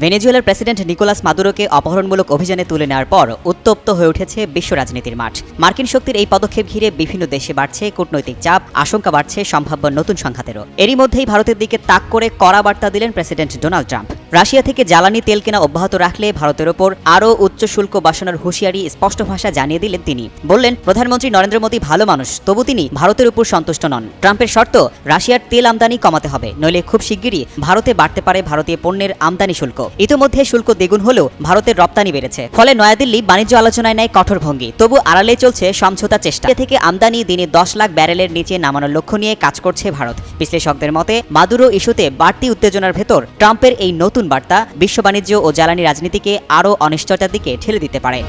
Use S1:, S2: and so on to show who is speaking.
S1: ভেনেজুয়েলার president Nicolas মাদুরোকে অপহরণমূলক অভিযানে তুলে নেওয়ার পর উত্তপ্ত হয়ে উঠেছে বিশ্ব রাজনীতির মাঠ। মার্কিন শক্তির এই পদক্ষেপ ঘিরে বিভিন্ন দেশে বাড়ছে কূটনৈতিক চাপ, আশঙ্কা বাড়ছে সম্ভাব্য নতুন সংঘাতেরও। এরই মধ্যেই ভারতের দিকে তাক করে কড়া বার্তা দিলেন প্রেসিডেন্ট ডোনাল্ড ট্রাম্প। রাশিয়া থেকে জ্বালানি তেল কেনা অব্যাহত রাখলে ভারতের ওপর আরও উচ্চ শুল্ক বসানোর হুঁশিয়ারি স্পষ্ট ভাষায় জানিয়ে দিলেন তিনি। বললেন, প্রধানমন্ত্রী নরেন্দ্র মোদী ভালো মানুষ, তবু তিনি ভারতের উপর সন্তুষ্ট নন। ট্রাম্পের শর্ত, রাশিয়ার তেল আমদানি কমাতে হবে, নইলে খুব শিগগিরই ভারতে বাড়তে পারে ভারতীয় পণ্যের আমদানি শুল্ক। ইতিমধ্যে শুল্ক দ্বিগুণ হলেও ভারতের রপ্তানি বেড়েছে, ফলে নয়াদিল্লি বাণিজ্য আলোচনায় নেয় কঠোর ভঙ্গি। তবু আড়ালে চলছে সমঝোতা চেষ্টা। থেকে আমদানি দিনে 10 লাখ ব্যারেলের নিচে নামানোর লক্ষ্য নিয়ে কাজ করছে ভারত। বিশ্লেষকদের মতে, মাদুরো ইস্যুতে বাড়তি উত্তেজনার ভেতর ট্রাম্পের এই নতুন বার্তা বিশ্ব বাণিজ্য ও জ্বালানি রাজনীতিকে আরও অনিশ্চয়তার দিকে ঠেলে দিতে পারে।